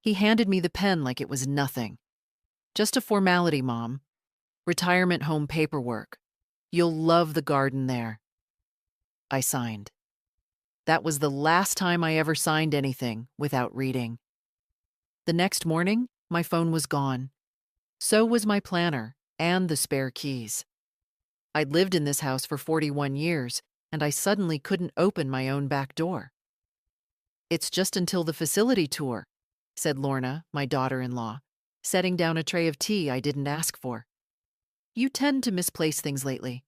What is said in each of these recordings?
He handed me the pen like it was nothing. Just a formality, Mom. Retirement home paperwork. You'll love the garden there. I signed. That was the last time I ever signed anything without reading. The next morning, my phone was gone. So was my planner and the spare keys. I'd lived in this house for 41 years, and I suddenly couldn't open my own back door. It's just until the facility tour, said Lorna, my daughter-in-law, setting down a tray of tea I didn't ask for. You tend to misplace things lately.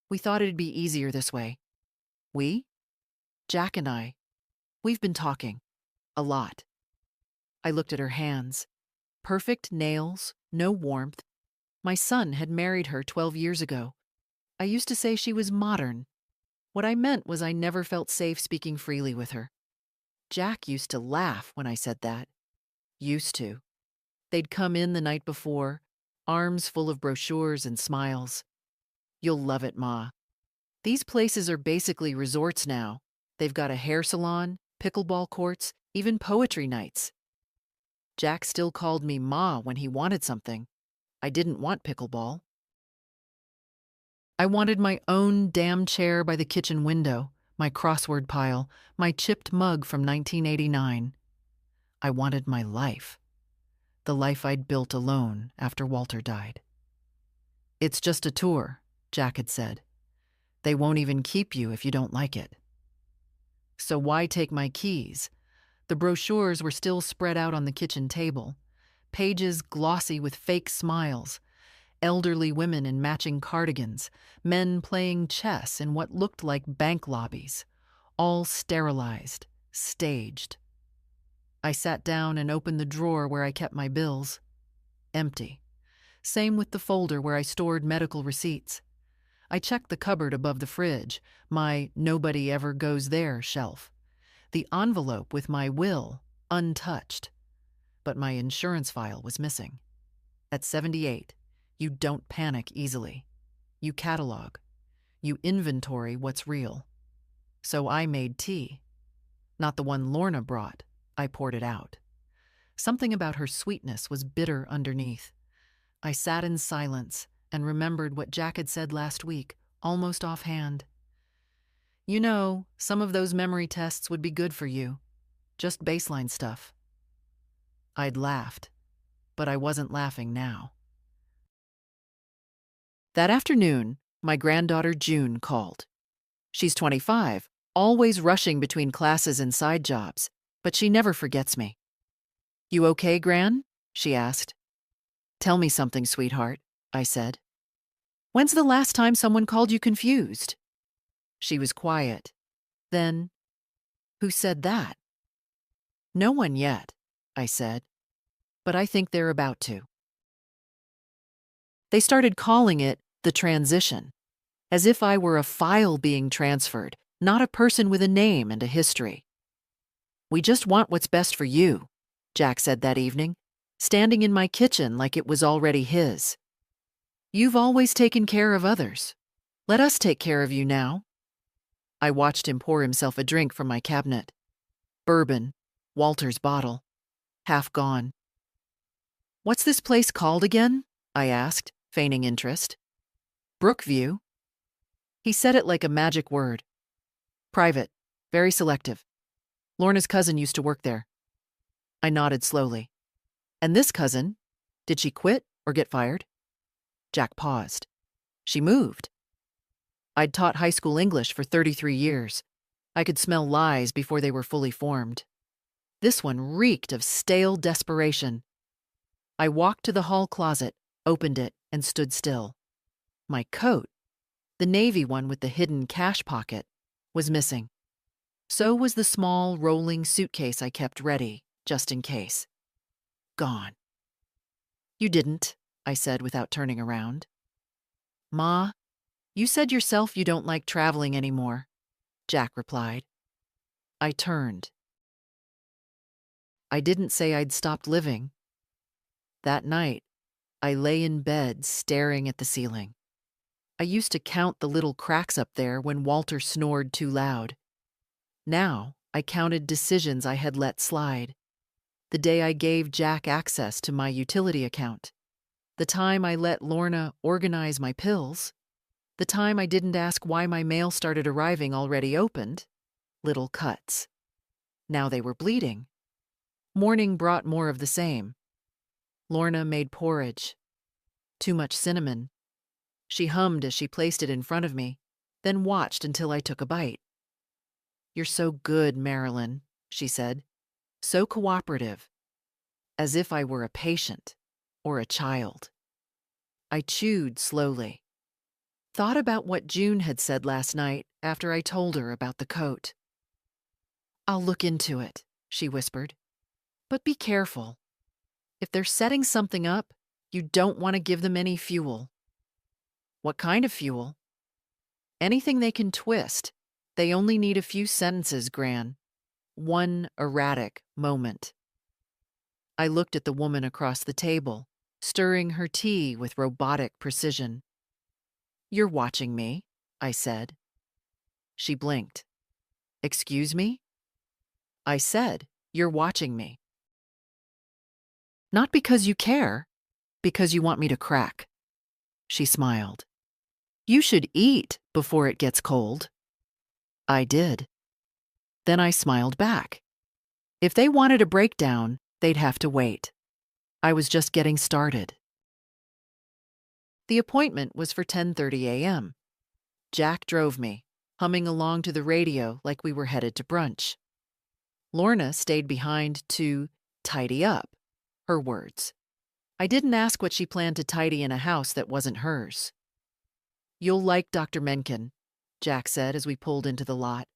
We thought it'd be easier this way. We? Jack and I. We've been talking. A lot. I looked at her hands. Perfect nails, no warmth. My son had married her 12 years ago. I used to say she was modern. What I meant was I never felt safe speaking freely with her. Jack used to laugh when I said that. Used to. They'd come in the night before, arms full of brochures and smiles. You'll love it, Ma. These places are basically resorts now. They've got a hair salon, pickleball courts, even poetry nights. Jack still called me Ma when he wanted something. I didn't want pickleball. I wanted my own damn chair by the kitchen window, my crossword pile, my chipped mug from 1989. I wanted my life. The life I'd built alone after Walter died. It's just a tour, Jack had said. They won't even keep you if you don't like it. So why take my keys? The brochures were still spread out on the kitchen table, pages glossy with fake smiles, elderly women in matching cardigans, men playing chess in what looked like bank lobbies, all sterilized, staged. I sat down and opened the drawer where I kept my bills. Empty. Same with the folder where I stored medical receipts. I checked the cupboard above the fridge, my nobody ever goes there shelf. The envelope with my will, untouched. But my insurance file was missing. At 78, you don't panic easily. You catalog. You inventory what's real. So I made tea. Not the one Lorna brought. I poured it out. Something about her sweetness was bitter underneath. I sat in silence and remembered what Jack had said last week, almost offhand. You know, some of those memory tests would be good for you. Just baseline stuff. I'd laughed, but I wasn't laughing now. That afternoon, my granddaughter June called. She's 25, always rushing between classes and side jobs, but she never forgets me. You okay, Gran? She asked. Tell me something, sweetheart, I said. When's the last time someone called you confused? She was quiet. Then, who said that? No one yet, I said, but I think they're about to. They started calling it the transition, as if I were a file being transferred, not a person with a name and a history. We just want what's best for you, Jack said that evening, standing in my kitchen like it was already his. You've always taken care of others. Let us take care of you now. I watched him pour himself a drink from my cabinet. Bourbon, Walter's bottle, half gone. What's this place called again? I asked, feigning interest. Brookview. He said it like a magic word. Private, very selective. Lorna's cousin used to work there. I nodded slowly. And this cousin, did she quit or get fired? Jack paused. She moved. I'd taught high school English for 33 years. I could smell lies before they were fully formed. This one reeked of stale desperation. I walked to the hall closet, opened it, and stood still. My coat, the navy one with the hidden cash pocket, was missing. So was the small, rolling suitcase I kept ready, just in case. Gone. You didn't, I said without turning around. Ma, you said yourself you don't like traveling anymore, Jack replied. I turned. I didn't say I'd stopped living. That night, I lay in bed staring at the ceiling. I used to count the little cracks up there when Walter snored too loud. Now, I counted decisions I had let slide. The day I gave Jack access to my utility account. The time I let Lorna organize my pills. The time I didn't ask why my mail started arriving already opened. Little cuts. Now they were bleeding. Morning brought more of the same. Lorna made porridge. Too much cinnamon. She hummed as she placed it in front of me, then watched until I took a bite. "You're so good, Marilyn," she said. "So cooperative. As if I were a patient or a child." I chewed slowly. Thought about what June had said last night after I told her about the coat. "I'll look into it," she whispered. "But be careful. If they're setting something up, you don't want to give them any fuel." "What kind of fuel?" "Anything they can twist. They only need a few sentences, Gran. One erratic moment." I looked at the woman across the table, stirring her tea with robotic precision. "You're watching me," I said. She blinked. "Excuse me?" I said, "You're watching me." "Not because you care, because you want me to crack." She smiled. "You should eat before it gets cold." I did. Then I smiled back. If they wanted a breakdown, they'd have to wait. I was just getting started. The appointment was for 10:30 a.m. Jack drove me, humming along to the radio like we were headed to brunch. Lorna stayed behind to tidy up, her words. I didn't ask what she planned to tidy in a house that wasn't hers. "You'll like Dr. Mencken," Jack said as we pulled into the lot.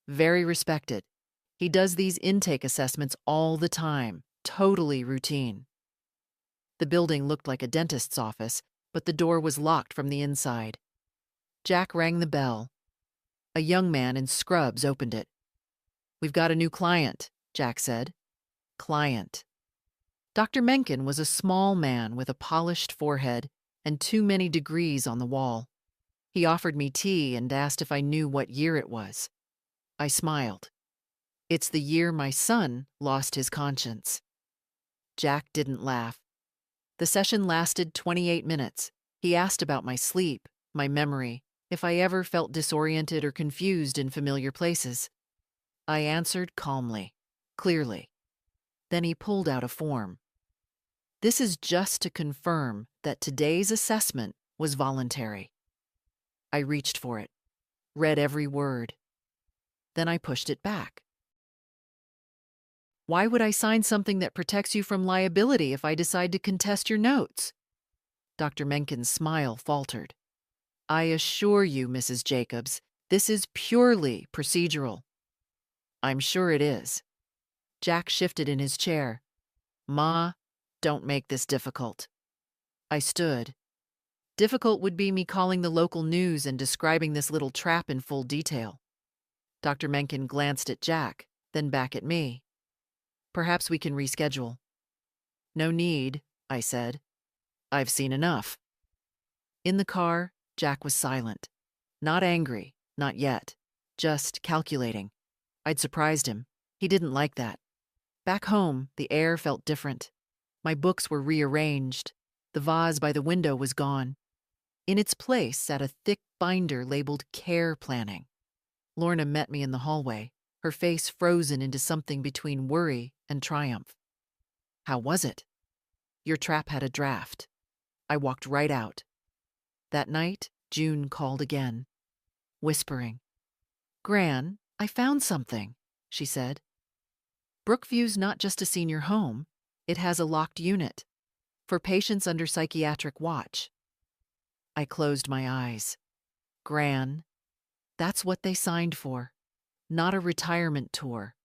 "Very respected. He does these intake assessments all the time, totally routine." The building looked like a dentist's office, but the door was locked from the inside. Jack rang the bell. A young man in scrubs opened it. "We've got a new client," Jack said. Client. Dr. Mencken was a small man with a polished forehead and too many degrees on the wall. He offered me tea and asked if I knew what year it was. I smiled. "It's the year my son lost his conscience." Jack didn't laugh. The session lasted 28 minutes. He asked about my sleep, my memory, if I ever felt disoriented or confused in familiar places. I answered calmly, clearly. Then he pulled out a form. "This is just to confirm that today's assessment was voluntary." I reached for it, read every word. Then I pushed it back. "Why would I sign something that protects you from liability if I decide to contest your notes?" Dr. Mencken's smile faltered. "I assure you, Mrs. Jacobs, this is purely procedural." "I'm sure it is." Jack shifted in his chair. "Ma, don't make this difficult." I stood. Difficult would be me calling the local news and describing this little trap in full detail. Dr. Mencken glanced at Jack, then back at me. "Perhaps we can reschedule." "No need," I said. "I've seen enough." In the car, Jack was silent. Not angry, not yet. Just calculating. I'd surprised him. He didn't like that. Back home, the air felt different. My books were rearranged. The vase by the window was gone. In its place sat a thick binder labeled Care Planning. Lorna met me in the hallway, her face frozen into something between worry and triumph. "How was it?" "Your trap had a draft." I walked right out. That night, June called again, whispering. "Gran, I found something," she said. "Brookview's not just a senior home. It has a locked unit for patients under psychiatric watch." I closed my eyes. "Gran, that's what they signed for, not a retirement tour.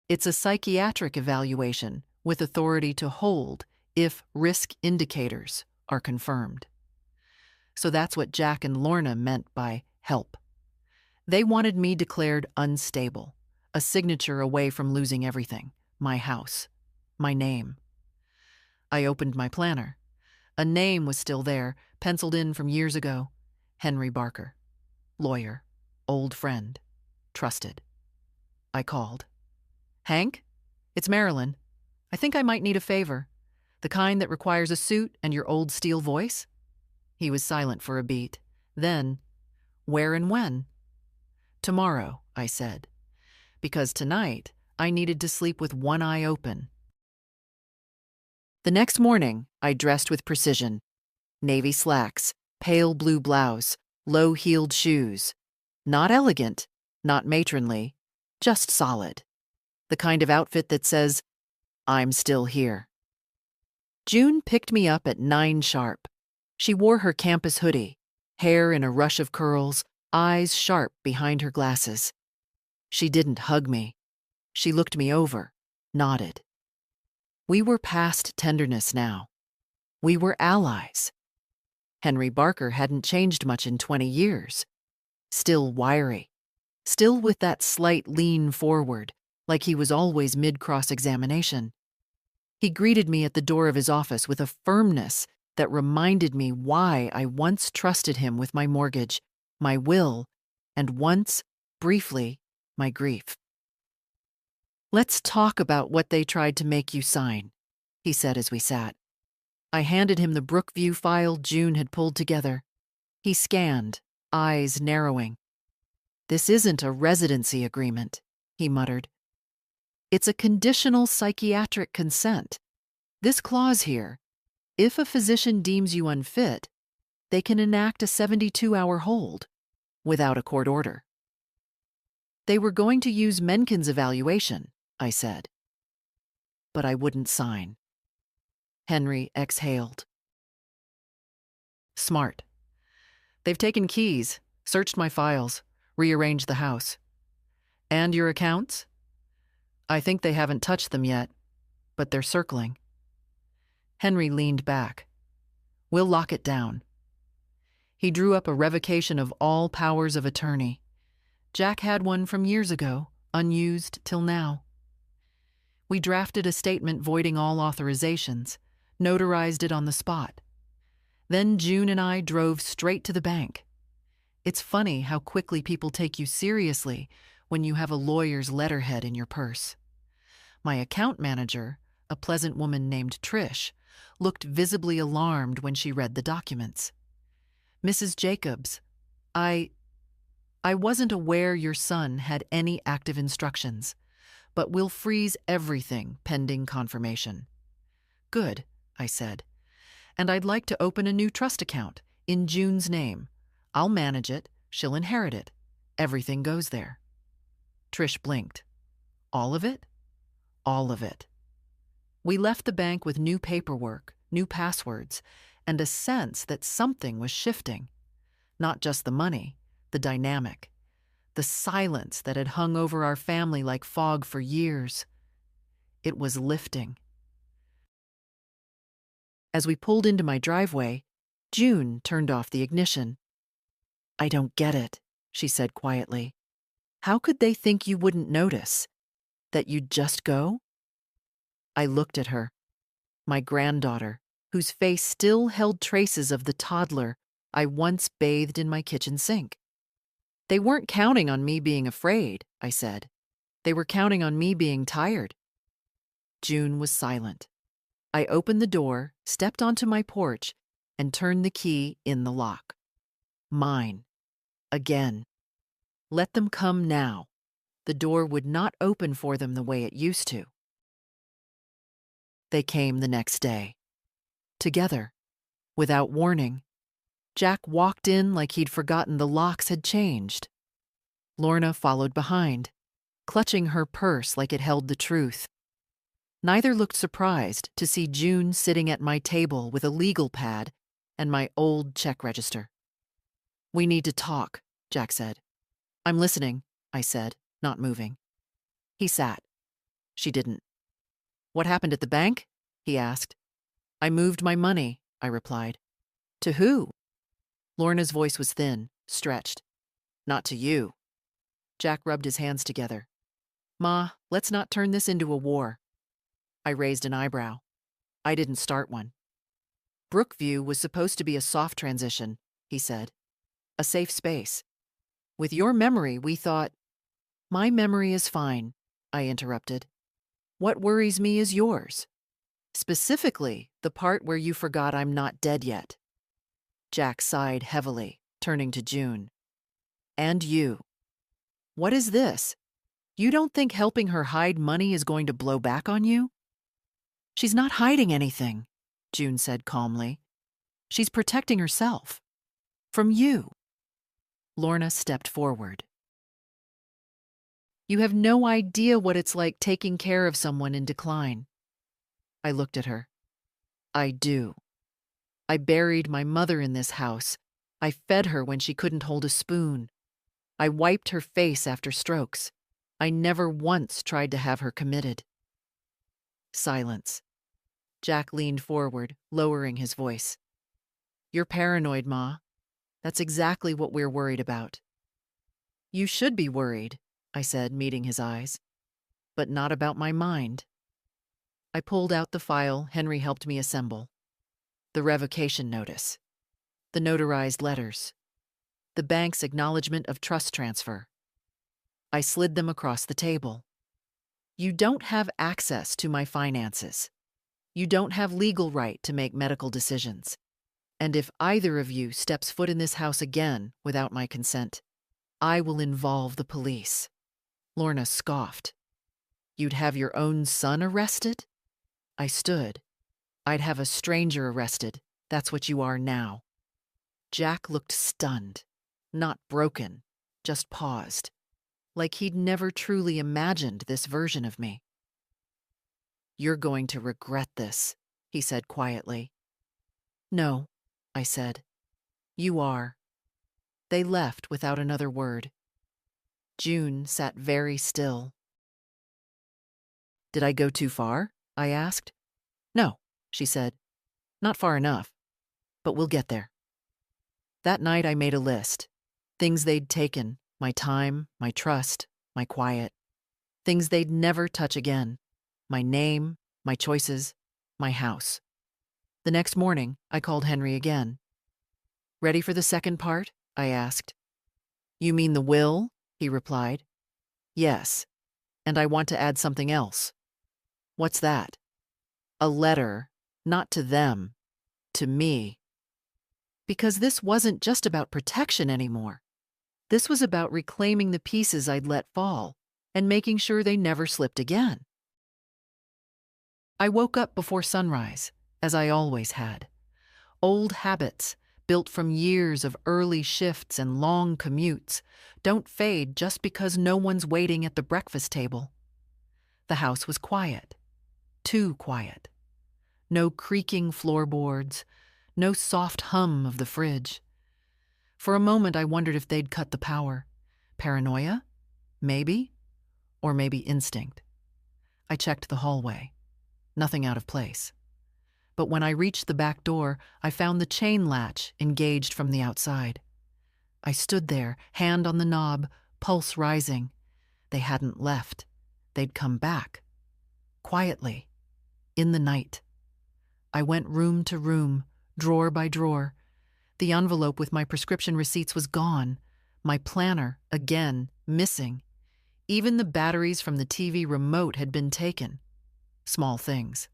It's a psychiatric evaluation with authority to hold if risk indicators are confirmed." So that's what Jack and Lorna meant by help. They wanted me declared unstable, a signature away from losing everything, my house, my name. I opened my planner. A name was still there, penciled in from years ago. Henry Barker. Lawyer. Old friend. Trusted. I called. "Hank?" It's Marilyn. I think I might need a favor. The kind that requires a suit and your old steel voice?" He was silent for a beat. Then, "Where and when?" "Tomorrow," I said, because tonight I needed to sleep with one eye open. The next morning, I dressed with precision. Navy slacks, pale blue blouse, low-heeled shoes. Not elegant, not matronly, just solid. The kind of outfit that says, "I'm still here." June picked me up at 9 sharp. She wore her campus hoodie, hair in a rush of curls, eyes sharp behind her glasses. She didn't hug me. She looked me over, nodded. We were past tenderness now. We were allies. Henry Barker hadn't changed much in 20 years. Still wiry. Still with that slight lean forward, like he was always mid-cross-examination. He greeted me at the door of his office with a firmness that reminded me why I once trusted him with my mortgage, my will, and once, briefly, my grief. "Let's talk about what they tried to make you sign," he said as we sat. I handed him the Brookview file June had pulled together. He scanned, eyes narrowing. "This isn't a residency agreement," he muttered. "It's a conditional psychiatric consent. This clause here, if a physician deems you unfit, they can enact a 72-hour hold without a court order." "They were going to use Menken's evaluation," I said. But I wouldn't sign. Henry exhaled. "Smart. They've taken keys, searched my files, rearranged the house. And your accounts? I think they haven't touched them yet, but they're circling." Henry leaned back. "We'll lock it down." He drew up a revocation of all powers of attorney. Jack had one from years ago, unused till now. We drafted a statement voiding all authorizations, notarized it on the spot. Then June and I drove straight to the bank. It's funny how quickly people take you seriously when you have a lawyer's letterhead in your purse. My account manager, a pleasant woman named Trish, looked visibly alarmed when she read the documents. "Mrs. Jacobs, I wasn't aware your son had any active instructions, but we'll freeze everything pending confirmation." "Good," I said. "And I'd like to open a new trust account in June's name. I'll manage it, she'll inherit it. Everything goes there." Trish blinked. "All of it?" "All of it." We left the bank with new paperwork, new passwords, and a sense that something was shifting. Not just the money, the dynamic, the silence that had hung over our family like fog for years. It was lifting. As we pulled into my driveway, June turned off the ignition. "I don't get it," she said quietly. "How could they think you wouldn't notice? That you'd just go?" I looked at her, my granddaughter, whose face still held traces of the toddler I once bathed in my kitchen sink. "They weren't counting on me being afraid," I said. "They were counting on me being tired." June was silent. I opened the door, stepped onto my porch, and turned the key in the lock. Mine. Again. Let them come now. The door would not open for them the way it used to. They came the next day. Together. Without warning. Jack walked in like he'd forgotten the locks had changed. Lorna followed behind, clutching her purse like it held the truth. Neither looked surprised to see June sitting at my table with a legal pad and my old check register. "We need to talk," Jack said. "I'm listening," I said, not moving. He sat. She didn't. "What happened at the bank?" he asked. "I moved my money," I replied. "To who?" Lorna's voice was thin, stretched. "Not to you." Jack rubbed his hands together. "Ma, let's not turn this into a war." I raised an eyebrow. I didn't start one. "Brookview was supposed to be a soft transition," he said. "A safe space. With your memory, we thought—" "My memory is fine," I interrupted. What worries me is yours. Specifically, the part where you forgot I'm not dead yet. Jack sighed heavily, turning to June. And you. What is this? You don't think helping her hide money is going to blow back on you? She's not hiding anything, June said calmly. She's protecting herself. From you. Lorna stepped forward. You have no idea what it's like taking care of someone in decline. I looked at her. I do. I buried my mother in this house. I fed her when she couldn't hold a spoon. I wiped her face after strokes. I never once tried to have her committed. Silence. Jack leaned forward, lowering his voice. You're paranoid, Ma. That's exactly what we're worried about. You should be worried, I said, meeting his eyes. But not about my mind. I pulled out the file Henry helped me assemble. The revocation notice. The notarized letters. The bank's acknowledgement of trust transfer. I slid them across the table. You don't have access to my finances. You don't have legal right to make medical decisions. And if either of you steps foot in this house again without my consent, I will involve the police. Lorna scoffed. You'd have your own son arrested? I stood. I'd have a stranger arrested. That's what you are now. Jack looked stunned, not broken, just paused, like he'd never truly imagined this version of me. You're going to regret this, he said quietly. No, I said. You are. They left without another word. June sat very still. Did I go too far? I asked. No, she said. Not far enough. But we'll get there. That night I made a list. Things they'd taken, my time, my trust, my quiet. Things they'd never touch again. My name, my choices, my house. The next morning, I called Henry again. Ready for the second part? I asked. You mean the will? He replied. Yes, and I want to add something else. What's that? A letter, not to them, to me. Because this wasn't just about protection anymore. This was about reclaiming the pieces I'd let fall and making sure they never slipped again. I woke up before sunrise, as I always had. Old habits, built from years of early shifts and long commutes, don't fade just because no one's waiting at the breakfast table. The house was quiet. Too quiet. No creaking floorboards, no soft hum of the fridge. For a moment I wondered if they'd cut the power. Paranoia? Maybe. Or maybe instinct. I checked the hallway. Nothing out of place. But when I reached the back door, I found the chain latch engaged from the outside. I stood there, hand on the knob, pulse rising. They hadn't left. They'd come back. Quietly. In the night. I went room to room, drawer by drawer. The envelope with my prescription receipts was gone. My planner, again, missing. Even the batteries from the TV remote had been taken. Small things.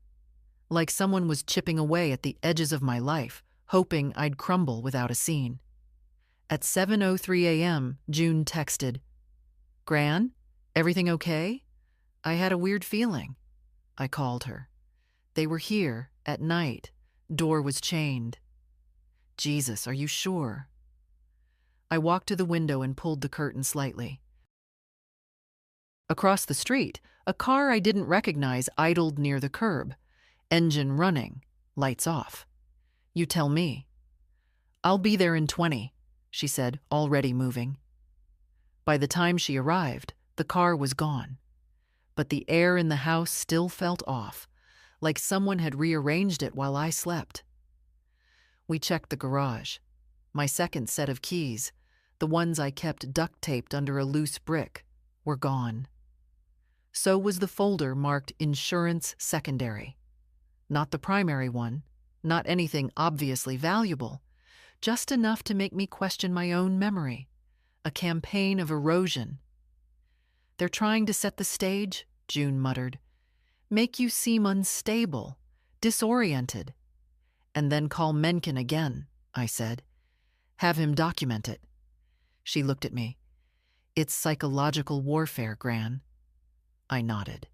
Like someone was chipping away at the edges of my life, hoping I'd crumble without a scene. At 7:03 a.m., June texted, Gran, everything okay? I had a weird feeling. I called her. They were here, at night. Door was chained. Jesus, are you sure? I walked to the window and pulled the curtain slightly. Across the street, a car I didn't recognize idled near the curb. Engine running, lights off. You tell me. I'll be there in 20, she said, already moving. By the time she arrived, the car was gone. But the air in the house still felt off, like someone had rearranged it while I slept. We checked the garage. My second set of keys, the ones I kept duct-taped under a loose brick, were gone. So was the folder marked Insurance Secondary. Not the primary one, not anything obviously valuable, just enough to make me question my own memory, a campaign of erosion. They're trying to set the stage, June muttered. make you seem unstable, disoriented. And then call Mencken again, I said. Have him document it. She looked at me. It's psychological warfare, Gran. I nodded.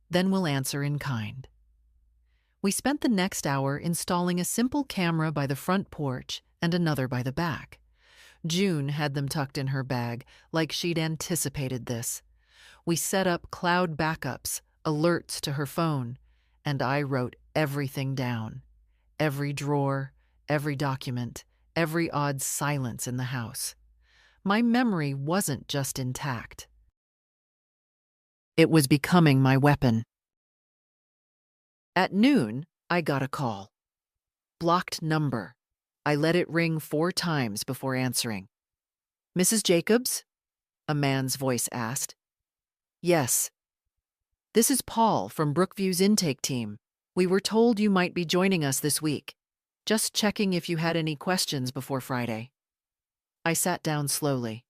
Then we'll answer in kind. We spent the next hour installing a simple camera by the front porch and another by the back. June had them tucked in her bag, like she'd anticipated this. We set up cloud backups, alerts to her phone, and I wrote everything down. Every drawer, every document, every odd silence in the house. My memory wasn't just intact. It was becoming my weapon. At noon, I got a call. Blocked number. I let it ring 4 times before answering. Mrs. Jacobs? A man's voice asked. Yes. This is Paul from Brookview's intake team. We were told you might be joining us this week. Just checking if you had any questions before Friday. I sat down slowly.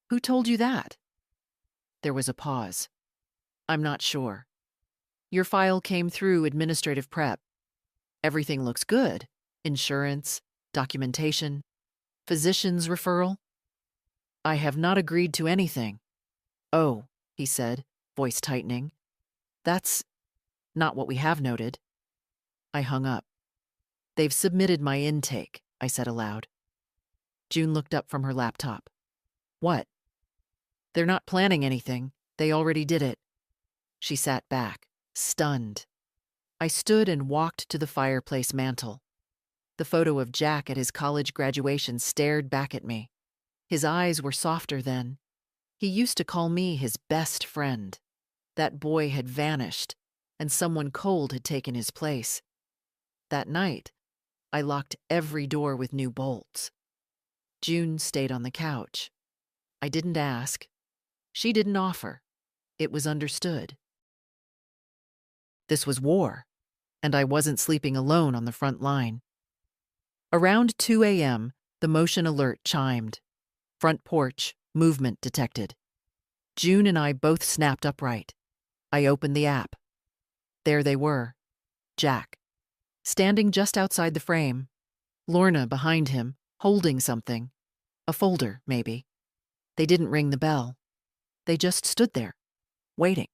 Who told you that? There was a pause. I'm not sure. Your file came through administrative prep. Everything looks good. Insurance, documentation, physician's referral. I have not agreed to anything. Oh, he said, voice tightening. That's not what we have noted. I hung up. They've submitted my intake, I said aloud. June looked up from her laptop. What? They're not planning anything. They already did it. She sat back, stunned. I stood and walked to the fireplace mantel. The photo of Jack at his college graduation stared back at me. His eyes were softer then. He used to call me his best friend. That boy had vanished, and someone cold had taken his place. That night, I locked every door with new bolts. June stayed on the couch. I didn't ask. She didn't offer. It was understood. This was war, and I wasn't sleeping alone on the front line. Around 2 a.m., the motion alert chimed. Front porch, movement detected. June and I both snapped upright. I opened the app. There they were. Jack, standing just outside the frame. Lorna behind him, holding something. A folder, maybe. They didn't ring the bell. They just stood there, waiting,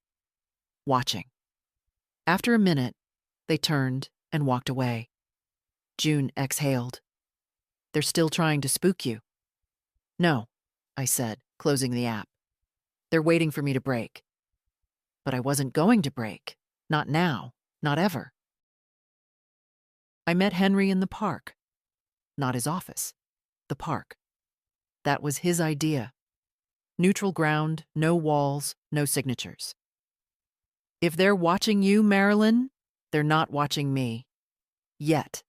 watching. After a minute, they turned and walked away. June exhaled. They're still trying to spook you. No, I said, closing the app. They're waiting for me to break. But I wasn't going to break. Not now, not ever. I met Henry in the park. Not his office. The park. That was his idea. Neutral ground, no walls, no signatures. If they're watching you, Marilyn, they're not watching me. Yet.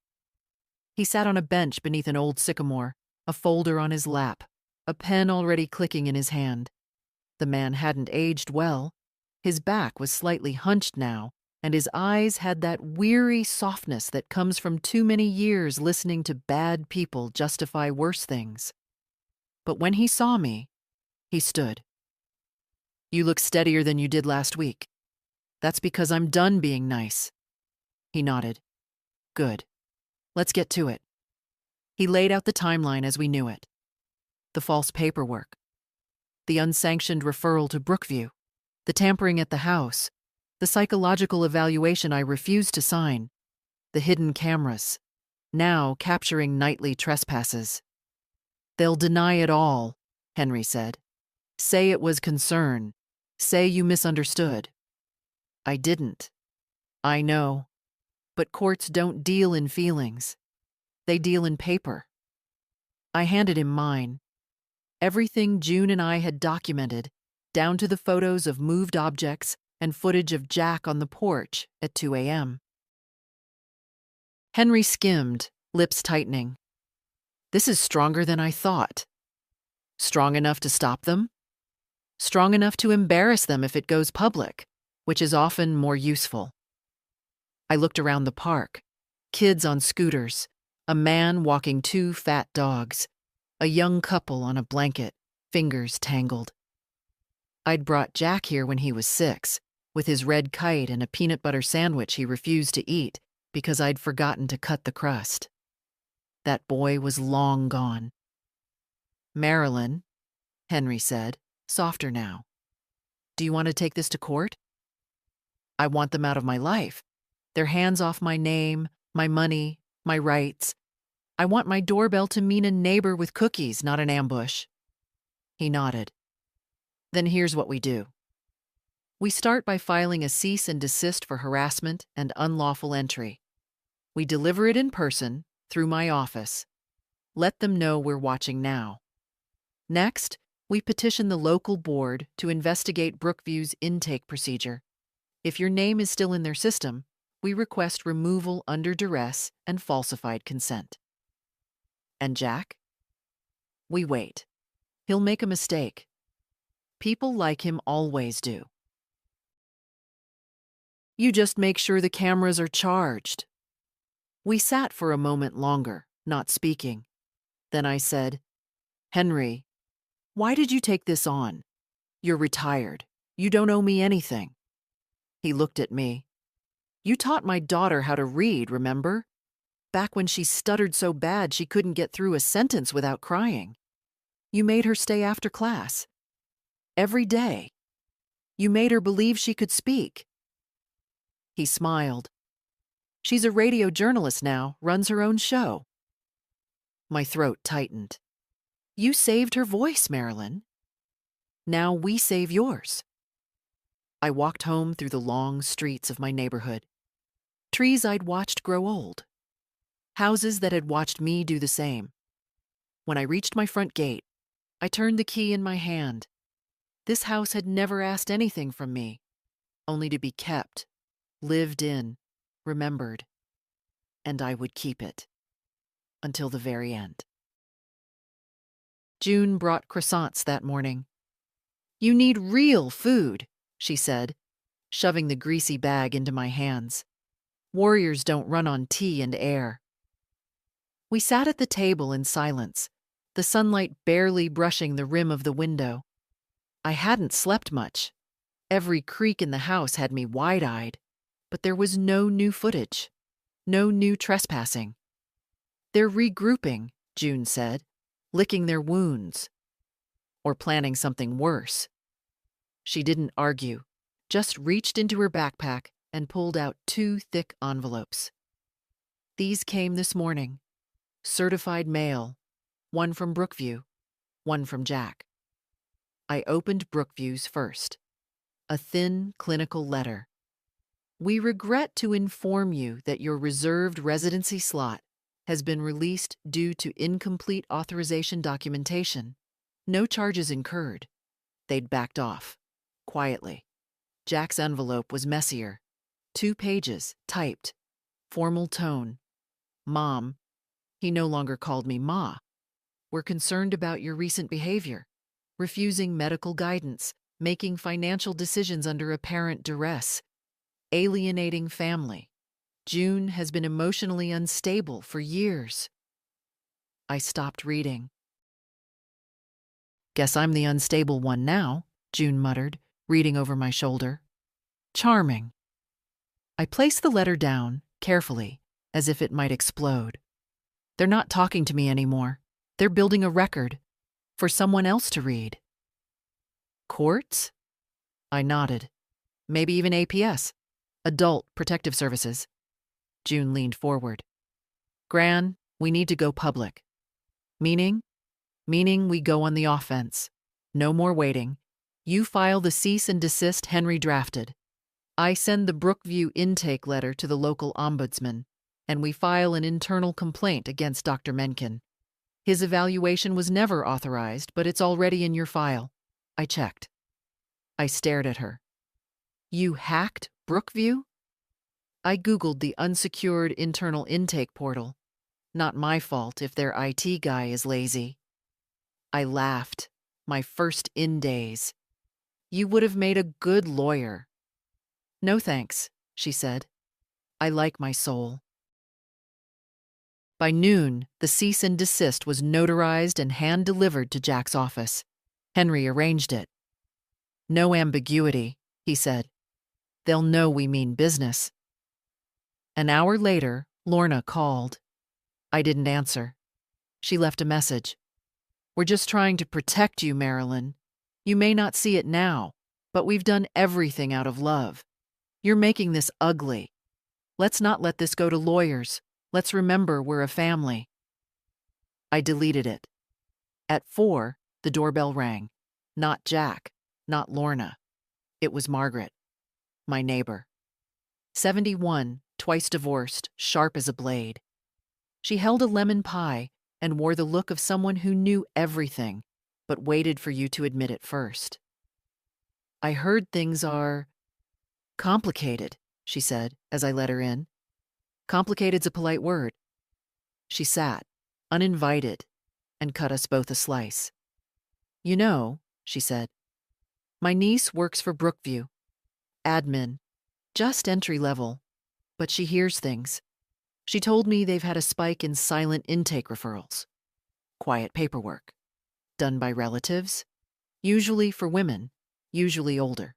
He sat on a bench beneath an old sycamore, a folder on his lap, a pen already clicking in his hand. The man hadn't aged well. His back was slightly hunched now, and his eyes had that weary softness that comes from too many years listening to bad people justify worse things. But when he saw me, he stood. You look steadier than you did last week. That's because I'm done being nice. He nodded. Good. Let's get to it. He laid out the timeline as we knew it. The false paperwork. The unsanctioned referral to Brookview. The tampering at the house. The psychological evaluation I refused to sign. The hidden cameras. Now capturing nightly trespasses. They'll deny it all, Henry said. Say it was concern. Say you misunderstood. I didn't. I know. But courts don't deal in feelings. They deal in paper. I handed him mine. Everything June and I had documented, down to the photos of moved objects and footage of Jack on the porch at 2 a.m. Henry skimmed, lips tightening. This is stronger than I thought. Strong enough to stop them? Strong enough to embarrass them if it goes public, which is often more useful. I looked around the park. Kids on scooters, a man walking 2 fat dogs, a young couple on a blanket, fingers tangled. I'd brought Jack here when he was 6, with his red kite and a peanut butter sandwich he refused to eat because I'd forgotten to cut the crust. That boy was long gone. "Marilyn," Henry said, softer now, "do you want to take this to court?" "I want them out of my life. Their hands off my name, my money, my rights. I want my doorbell to mean a neighbor with cookies, not an ambush." He nodded. "Then here's what we do. We start by filing a cease and desist for harassment and unlawful entry. We deliver it in person, through my office. Let them know we're watching now. Next, we petition the local board to investigate Brookview's intake procedure. If your name is still in their system, we request removal under duress and falsified consent." "And Jack?" "We wait. He'll make a mistake. People like him always do. You just make sure the cameras are charged." We sat for a moment longer, not speaking. Then I said, "Henry, why did you take this on? You're retired. You don't owe me anything." He looked at me. "You taught my daughter how to read, remember? Back when she stuttered so bad she couldn't get through a sentence without crying. You made her stay after class. Every day. You made her believe she could speak." He smiled. "She's a radio journalist now, runs her own show." My throat tightened. "You saved her voice, Marilyn. Now we save yours." I walked home through the long streets of my neighborhood. Trees I'd watched grow old. Houses that had watched me do the same. When I reached my front gate, I turned the key in my hand. This house had never asked anything from me, only to be kept, lived in, remembered. And I would keep it. Until the very end. June brought croissants that morning. "You need real food," she said, shoving the greasy bag into my hands. "Warriors don't run on tea and air." We sat at the table in silence, the sunlight barely brushing the rim of the window. I hadn't slept much. Every creak in the house had me wide-eyed, but there was no new footage, no new trespassing. "They're regrouping," June said, "licking their wounds. Or planning something worse." She didn't argue, just reached into her backpack and pulled out 2 thick envelopes. "These came this morning. Certified mail. One from Brookview, one from Jack." I opened Brookview's first. A thin, clinical letter. "We regret to inform you that your reserved residency slot has been released due to incomplete authorization documentation. No charges incurred." They'd backed off, quietly. Jack's envelope was messier. 2 pages, typed. Formal tone. "Mom," he no longer called me Ma, "we're concerned about your recent behavior. Refusing medical guidance, making financial decisions under apparent duress, alienating family. June has been emotionally unstable for years." I stopped reading. "Guess I'm the unstable one now," June muttered, reading over my shoulder. "Charming." I placed the letter down, carefully, as if it might explode. They're not talking to me anymore. They're building a record, for someone else to read. "Courts?" I nodded. "Maybe even APS, Adult Protective Services." June leaned forward. "Gran, we need to go public." "Meaning?" "Meaning we go on the offense. No more waiting. You file the cease and desist Henry drafted. I send the Brookview intake letter to the local ombudsman, and we file an internal complaint against Dr. Mencken. His evaluation was never authorized, but it's already in your file." I checked. I stared at her. "You hacked Brookview?" I Googled the unsecured internal intake portal. Not my fault if their IT guy is lazy. I laughed. My first in days. "You would have made a good lawyer." "No thanks," she said. "I like my soul." By noon, the cease and desist was notarized and hand-delivered to Jack's office. Henry arranged it. "No ambiguity," he said. They'll know we mean business. An hour later, Lorna called. I didn't answer. She left a message. We're just trying to protect you, Marilyn. You may not see it now, but we've done everything out of love. You're making this ugly. Let's not let this go to lawyers. Let's remember we're a family. I deleted it. At 4, the doorbell rang. Not Jack, not Lorna. It was Margaret, my neighbor. 71, twice divorced, sharp as a blade. She held a lemon pie and wore the look of someone who knew everything, but waited for you to admit it first. I heard things are complicated, she said as I let her in. Complicated's a polite word. She sat, uninvited, and cut us both a slice. You know, she said, my niece works for Brookview. Admin, just entry level, but she hears things. She told me they've had a spike in silent intake referrals. Quiet paperwork. Done by relatives. Usually for women, usually older.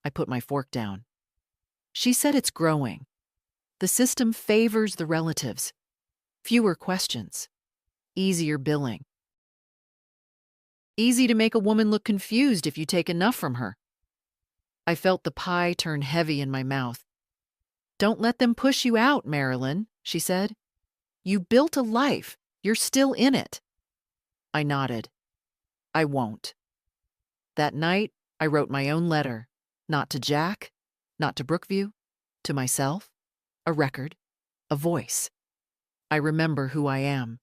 I put my fork down. She said it's growing. The system favors the relatives. Fewer questions. Easier billing. Easy to make a woman look confused if you take enough from her. I felt the pie turn heavy in my mouth. Don't let them push you out, Marilyn, she said. You built a life. You're still in it. I nodded. I won't. That night, I wrote my own letter. Not to Jack, not to Brookview, to myself. A record, a voice. I remember who I am.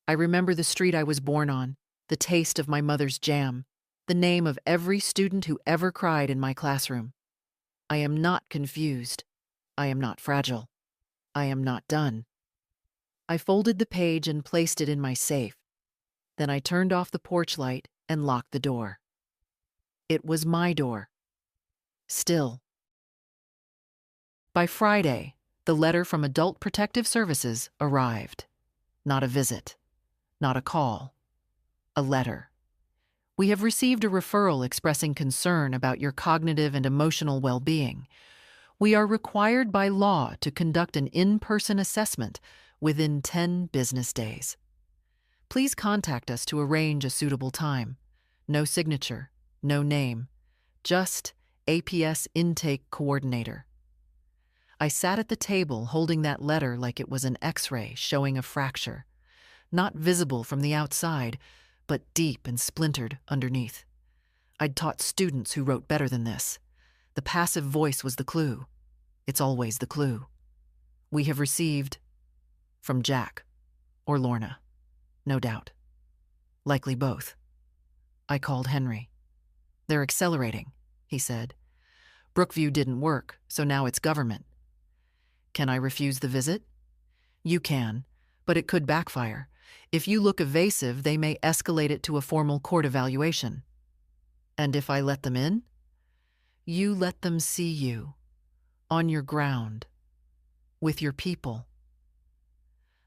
I remember the street I was born on, the taste of my mother's jam, the name of every student who ever cried in my classroom. I am not confused. I am not fragile. I am not done. I folded the page and placed it in my safe. Then I turned off the porch light and locked the door. It was my door. Still. By Friday, the letter from Adult Protective Services arrived. Not a visit. Not a call. A letter. We have received a referral expressing concern about your cognitive and emotional well-being. We are required by law to conduct an in-person assessment within 10 business days. Please contact us to arrange a suitable time. No signature, no name, just APS Intake Coordinator. I sat at the table holding that letter like it was an X-ray showing a fracture, not visible from the outside, but deep and splintered underneath. I'd taught students who wrote better than this. The passive voice was the clue. It's always the clue. We have received from Jack or Lorna, no doubt. Likely both. I called Henry. They're accelerating, he said. Brookview didn't work, so now it's government. Can I refuse the visit? You can, but it could backfire. If you look evasive, they may escalate it to a formal court evaluation. And if I let them in? You let them see you, on your ground, with your people.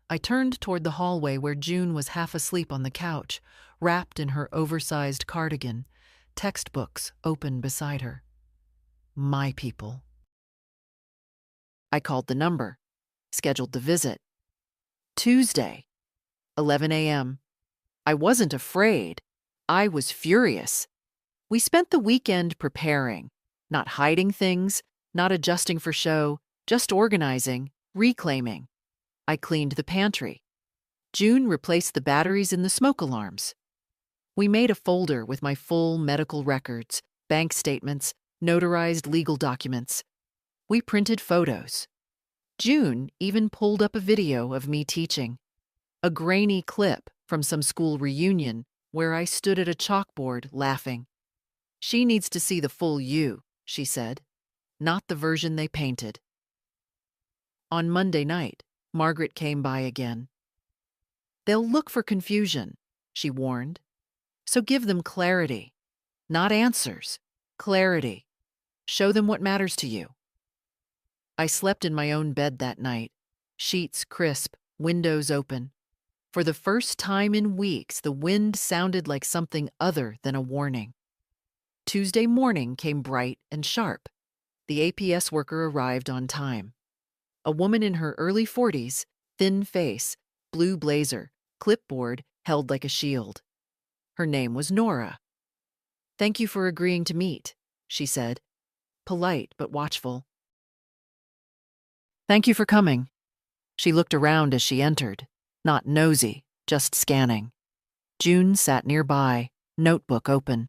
I turned toward the hallway where June was half asleep on the couch, wrapped in her oversized cardigan, textbooks open beside her. My people. I called the number, scheduled the visit. Tuesday, 11 a.m. I wasn't afraid. I was furious. We spent the weekend preparing, not hiding things, not adjusting for show, just organizing, reclaiming. I cleaned the pantry. June replaced the batteries in the smoke alarms. We made a folder with my full medical records, bank statements, notarized legal documents. We printed photos. June even pulled up a video of me teaching. A grainy clip from some school reunion where I stood at a chalkboard laughing. She needs to see the full you, she said, not the version they painted. On Monday night, Margaret came by again. They'll look for confusion, she warned. So give them clarity. Not answers. Clarity. Show them what matters to you. I slept in my own bed that night, sheets crisp, windows open. For the first time in weeks, the wind sounded like something other than a warning. Tuesday morning came bright and sharp. The APS worker arrived on time. A woman in her early 40s, thin face, blue blazer, clipboard held like a shield. Her name was Nora. "Thank you for agreeing to meet," she said, polite but watchful. "Thank you for coming." She looked around as she entered, not nosy, just scanning. June sat nearby, notebook open.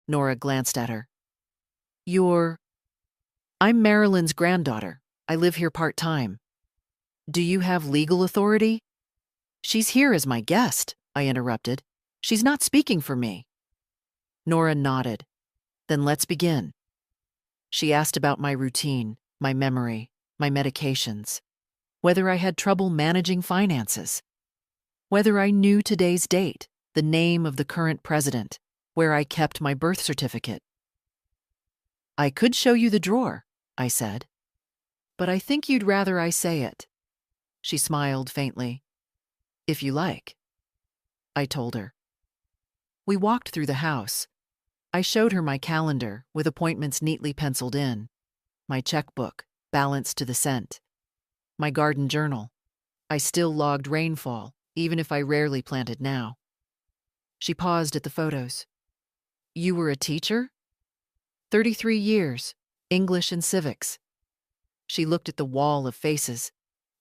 Nora glanced at her. I'm Marilyn's granddaughter. I live here part-time. Do you have legal authority?" "She's here as my guest," I interrupted. "She's not speaking for me." Nora nodded. "Then let's begin." She asked about my routine, my memory, my medications, whether I had trouble managing finances, whether I knew today's date, the name of the current president, where I kept my birth certificate. "I could show you the drawer," I said. "But I think you'd rather I say it." She smiled faintly. "If you like," I told her. We walked through the house. I showed her my calendar with appointments neatly penciled in, my checkbook balanced to the cent, my garden journal. I still logged rainfall, even if I rarely planted now. She paused at the photos. "You were a teacher?" 33 years, English and civics." She looked at the wall of faces,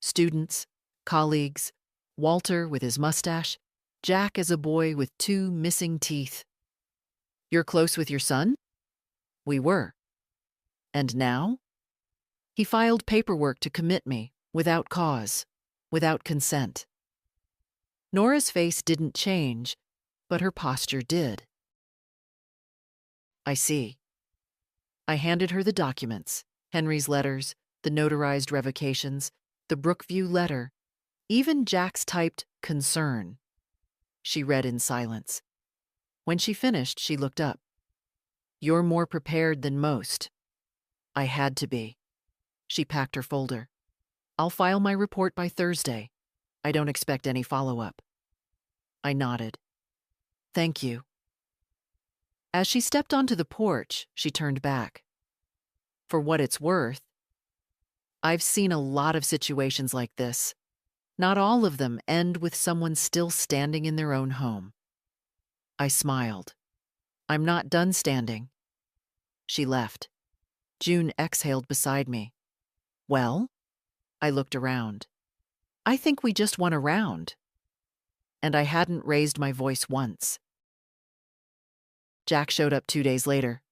students, colleagues, Walter with his mustache, Jack as a boy with 2 missing teeth. "You're close with your son?" "We were." "And now?" "He filed paperwork to commit me, without cause, without consent." Nora's face didn't change, but her posture did. "I see." I handed her the documents, Henry's letters, the notarized revocations, the Brookview letter, even Jack's typed concern. She read in silence. When she finished, she looked up. "You're more prepared than most." I had to be. She packed her folder. "I'll file my report by Thursday. I don't expect any follow-up." I nodded. "Thank you." As she stepped onto the porch, she turned back. "For what it's worth, I've seen a lot of situations like this. Not all of them end with someone still standing in their own home." I smiled. "I'm not done standing." She left. June exhaled beside me. "Well?" I looked around. "I think we just won a round." And I hadn't raised my voice once. Jack showed up 2 days later.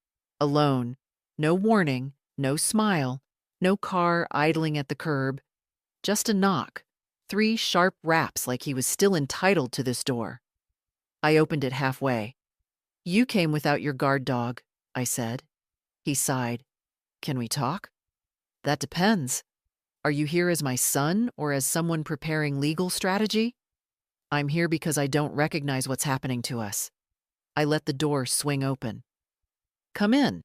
Alone. No warning, no smile, no car idling at the curb. Just a knock. 3 sharp raps like he was still entitled to this door. I opened it halfway. "You came without your guard dog," I said. He sighed. "Can we talk?" "That depends. Are you here as my son or as someone preparing legal strategy?" "I'm here because I don't recognize what's happening to us." I let the door swing open. "Come in,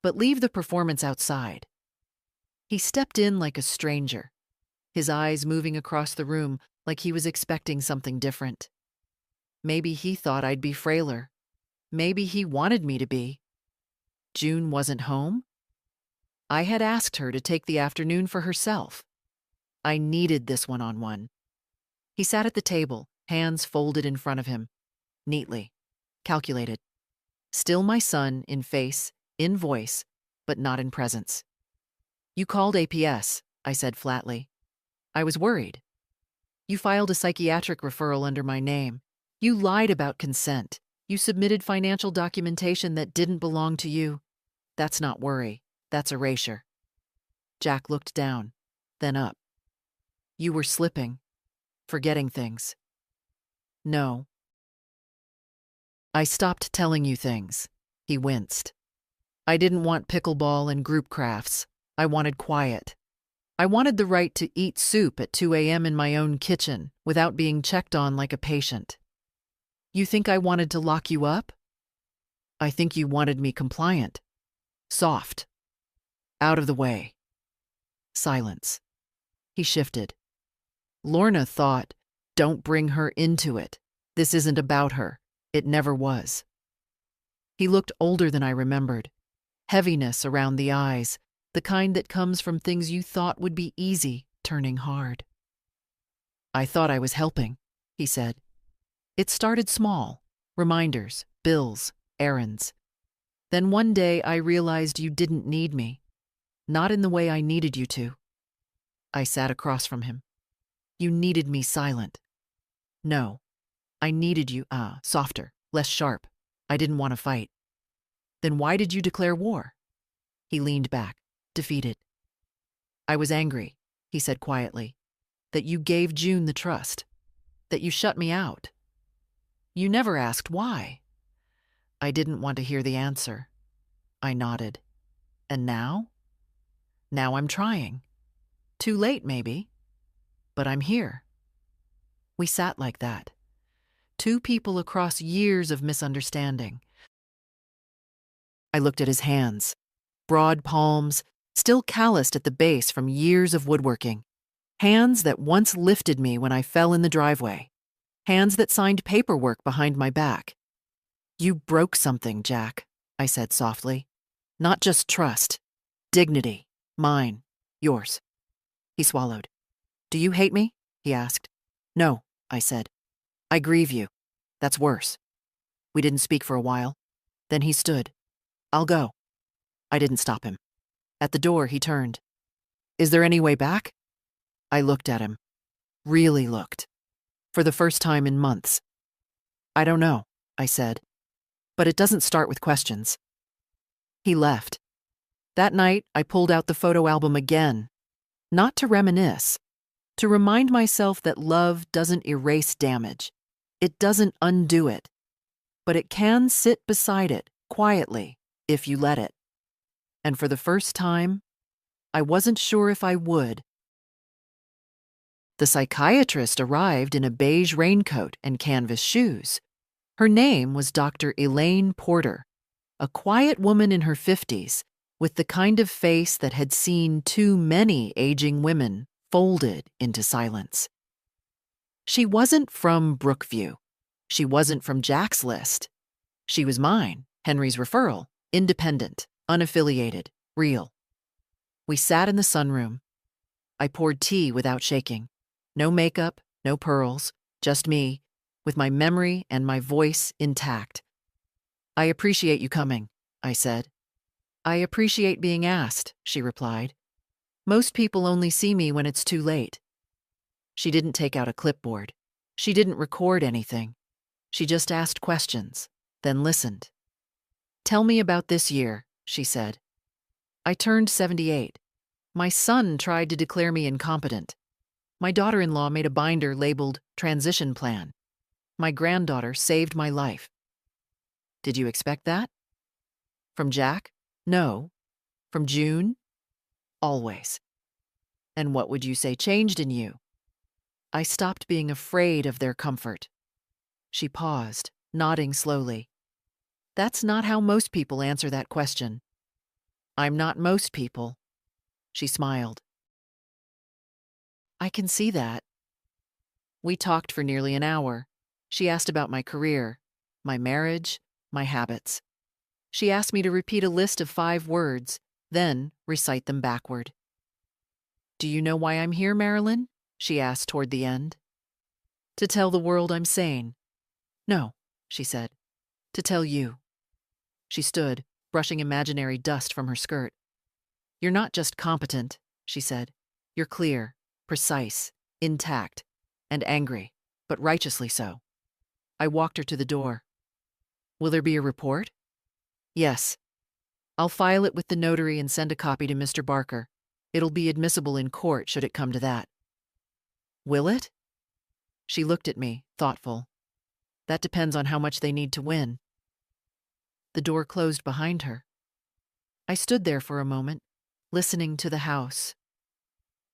but leave the performance outside." He stepped in like a stranger, his eyes moving across the room like he was expecting something different. Maybe he thought I'd be frailer. Maybe he wanted me to be. June wasn't home? I had asked her to take the afternoon for herself. I needed this one-on-one. He sat at the table, hands folded in front of him, neatly, calculated. Still my son in face, in voice, but not in presence. "You called APS," I said flatly. "I was worried. You filed a psychiatric referral under my name. You lied about consent. You submitted financial documentation that didn't belong to you. That's not worry. That's erasure." Jack looked down, then up. "You were slipping, forgetting things." "No." "I stopped telling you things." He winced. "I didn't want pickleball and group crafts. I wanted quiet. I wanted the right to eat soup at 2 a.m. in my own kitchen without being checked on like a patient." "You think I wanted to lock you up?" "I think you wanted me compliant. Soft. Out of the way." Silence. He shifted. "Lorna thought, don't bring her into it. This isn't about her. It never was." He looked older than I remembered. heaviness around the eyes, the kind that comes from things you thought would be easy turning hard. "I thought I was helping," he said. "It started small, reminders, bills, errands. Then one day I realized you didn't need me, not in the way I needed you to." I sat across from him. "You needed me silent." "No, I needed you, softer, less sharp. I didn't want to fight." "Then why did you declare war?" He leaned back, defeated. "I was angry," he said quietly, "that you gave June the trust, that you shut me out. You never asked why." I didn't want to hear the answer. I nodded. "And now?" "Now I'm trying. Too late, maybe, but I'm here." We sat like that, two people across years of misunderstanding. I looked at his hands, broad palms, still calloused at the base from years of woodworking. Hands that once lifted me when I fell in the driveway. Hands that signed paperwork behind my back. "You broke something, Jack," I said softly. "Not just trust. Dignity. Mine. Yours." He swallowed. "Do you hate me?" he asked. "No," I said. "I grieve you. That's worse." We didn't speak for a while. Then he stood. "I'll go." I didn't stop him. At the door, he turned. "Is there any way back?" I looked at him. Really looked. For the first time in months. "I don't know," I said. "But it doesn't start with questions." He left. That night, I pulled out the photo album again. Not to reminisce. To remind myself that love doesn't erase damage. It doesn't undo it. But it can sit beside it, quietly, if you let it. And for the first time, I wasn't sure if I would. The psychiatrist arrived in a beige raincoat and canvas shoes. Her name was Dr. Elaine Porter, a quiet woman in her 50s, with the kind of face that had seen too many aging women folded into silence. She wasn't from Brookview. She wasn't from Jack's list. She was mine, Henry's referral, independent, unaffiliated, real. We sat in the sunroom. I poured tea without shaking. No makeup, no pearls, just me, with my memory and my voice intact. "I appreciate you coming," I said. "I appreciate being asked," she replied. "Most people only see me when it's too late." She didn't take out a clipboard. She didn't record anything. She just asked questions, then listened. "Tell me about this year," she said. "I turned 78. My son tried to declare me incompetent. My daughter-in-law made a binder labeled Transition Plan. My granddaughter saved my life." "Did you expect that?" "From Jack? No. From June? Always." "And what would you say changed in you?" "I stopped being afraid of their comfort." She paused, nodding slowly. "That's not how most people answer that question." "I'm not most people." She smiled. "I can see that." We talked for nearly an hour. She asked about my career, my marriage, my habits. She asked me to repeat a list of 5 words, then recite them backward. "Do you know why I'm here, Marilyn?" she asked toward the end. "To tell the world I'm sane." "No," she said. "To tell you." She stood, brushing imaginary dust from her skirt. "You're not just competent," she said. "You're clear, precise, intact, and angry, but righteously so." I walked her to the door. "Will there be a report?" "Yes. I'll file it with the notary and send a copy to Mr. Barker. It'll be admissible in court should it come to that." "Will it?" She looked at me, thoughtful. "That depends on how much they need to win." The door closed behind her. I stood there for a moment, listening to the house.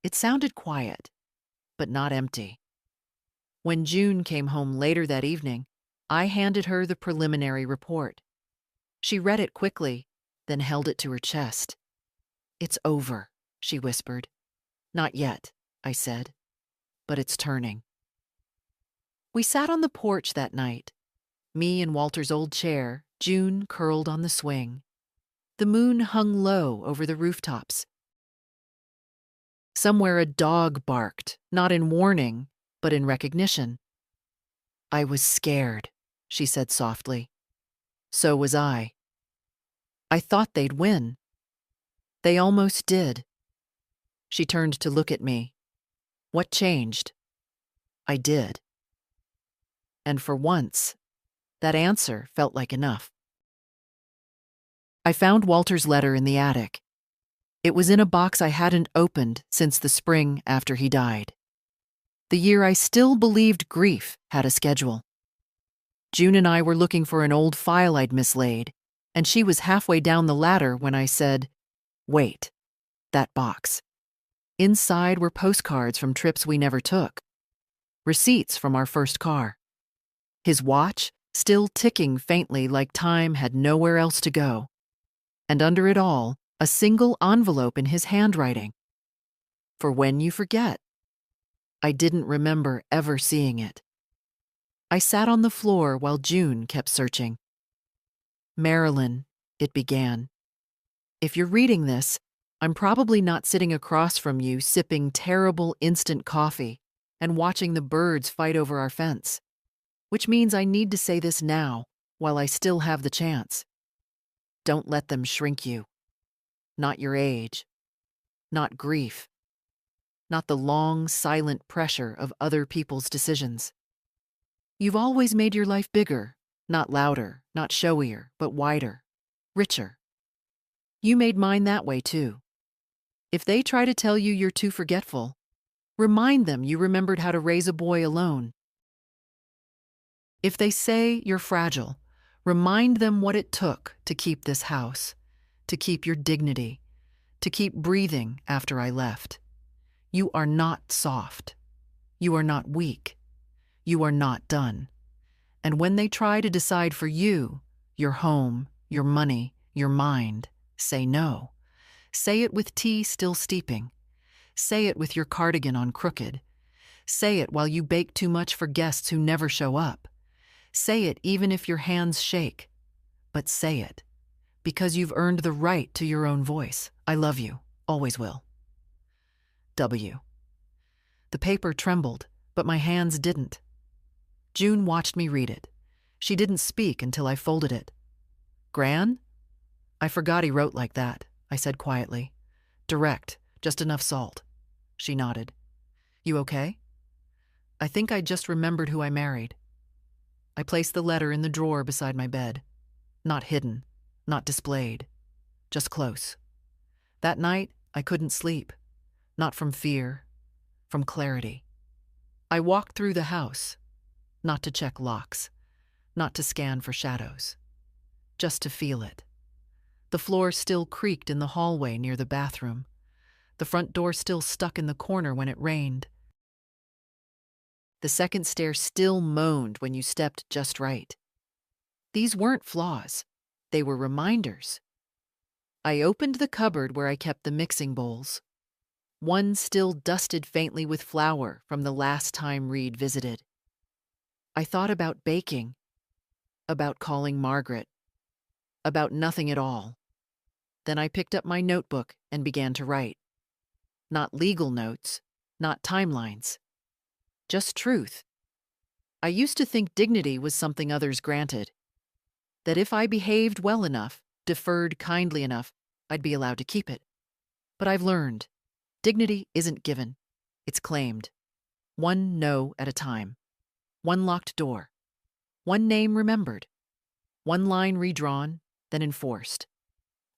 It sounded quiet, but not empty. When June came home later that evening, I handed her the preliminary report. She read it quickly, then held it to her chest. "It's over," she whispered. "Not yet," I said, "but it's turning." We sat on the porch that night, me in Walter's old chair, June curled on the swing. The moon hung low over the rooftops. Somewhere a dog barked, not in warning, but in recognition. "I was scared," she said softly. "So was I. I thought they'd win. They almost did." She turned to look at me. "What changed?" "I did." And for once, that answer felt like enough. I found Walter's letter in the attic. It was in a box I hadn't opened since the spring after he died. The year I still believed grief had a schedule. June and I were looking for an old file I'd mislaid, and she was halfway down the ladder when I said, "Wait, that box." Inside were postcards from trips we never took, receipts from our first car. His watch still ticking faintly like time had nowhere else to go. And under it all, a single envelope in his handwriting. "For when you forget." I didn't remember ever seeing it. I sat on the floor while June kept searching. "Marilyn," it began. "If you're reading this, I'm probably not sitting across from you sipping terrible instant coffee and watching the birds fight over our fence, which means I need to say this now while I still have the chance. Don't let them shrink you. Not your age. Not grief. Not the long, silent pressure of other people's decisions. You've always made your life bigger, not louder, not showier, but wider, richer. You made mine that way too. If they try to tell you you're too forgetful, remind them you remembered how to raise a boy alone. If they say you're fragile, remind them what it took to keep this house, to keep your dignity, to keep breathing after I left. You are not soft. You are not weak. You are not done. And when they try to decide for you, your home, your money, your mind, say no. Say it with tea still steeping. Say it with your cardigan on crooked. Say it while you bake too much for guests who never show up. Say it even if your hands shake. But say it, because you've earned the right to your own voice. I love you. Always will. W. The paper trembled, but my hands didn't. June watched me read it. She didn't speak until I folded it. "Gran?" "I forgot he wrote like that," I said quietly. "Direct, just enough salt." She nodded. "You okay?" "I think I just remembered who I married." I placed the letter in the drawer beside my bed. Not hidden, not displayed, just close. That night, I couldn't sleep. Not from fear, from clarity. I walked through the house, not to check locks, not to scan for shadows, just to feel it. The floor still creaked in the hallway near the bathroom. The front door still stuck in the corner when it rained. The second stair still moaned when you stepped just right. These weren't flaws. They were reminders. I opened the cupboard where I kept the mixing bowls. One still dusted faintly with flour from the last time Reed visited. I thought about baking, about calling Margaret, about nothing at all. Then I picked up my notebook and began to write. Not legal notes, not timelines. Just truth. I used to think dignity was something others granted. That if I behaved well enough, deferred kindly enough, I'd be allowed to keep it. But I've learned, dignity isn't given. It's claimed. One no at a time. One locked door. One name remembered. One line redrawn, then enforced.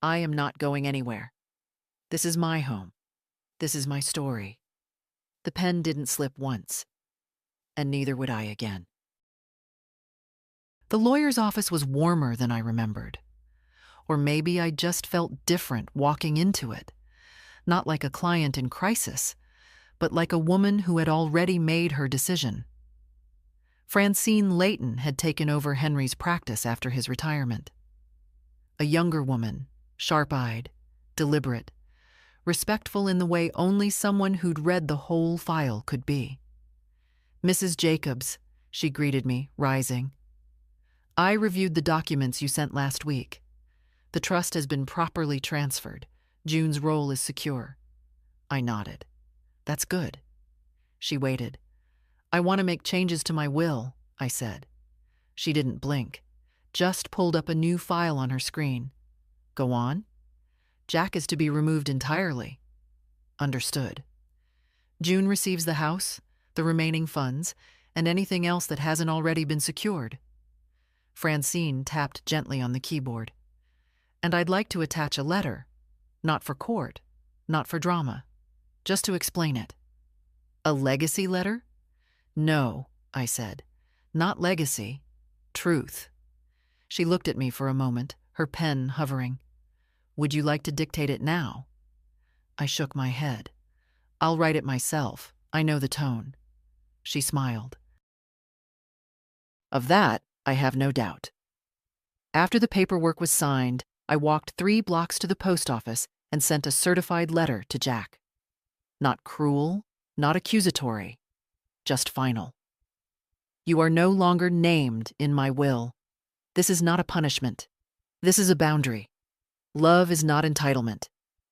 I am not going anywhere. This is my home. This is my story. The pen didn't slip once. And neither would I again. The lawyer's office was warmer than I remembered. Or maybe I just felt different walking into it. Not like a client in crisis, but like a woman who had already made her decision. Francine Layton had taken over Henry's practice after his retirement. A younger woman, sharp-eyed, deliberate, respectful in the way only someone who'd read the whole file could be. "Mrs. Jacobs," she greeted me, rising. "I reviewed the documents you sent last week. The trust has been properly transferred. June's role is secure. I nodded. That's good. She waited. I want to make changes to my will, I said. She didn't blink, just pulled up a new file on her screen. Go on? Jack is to be removed entirely. Understood. June receives the house, the remaining funds, and anything else that hasn't already been secured. Francine tapped gently on the keyboard. And I'd like to attach a letter. Not for court, not for drama. Just to explain it. A legacy letter? No, I said. Not legacy. Truth. She looked at me for a moment, her pen hovering. Would you like to dictate it now? I shook my head. I'll write it myself. I know the tone. She smiled. Of that, I have no doubt. After the paperwork was signed, I walked 3 blocks to the post office and sent a certified letter to Jack. Not cruel, not accusatory, just final. You are no longer named in my will. This is not a punishment. This is a boundary. Love is not entitlement,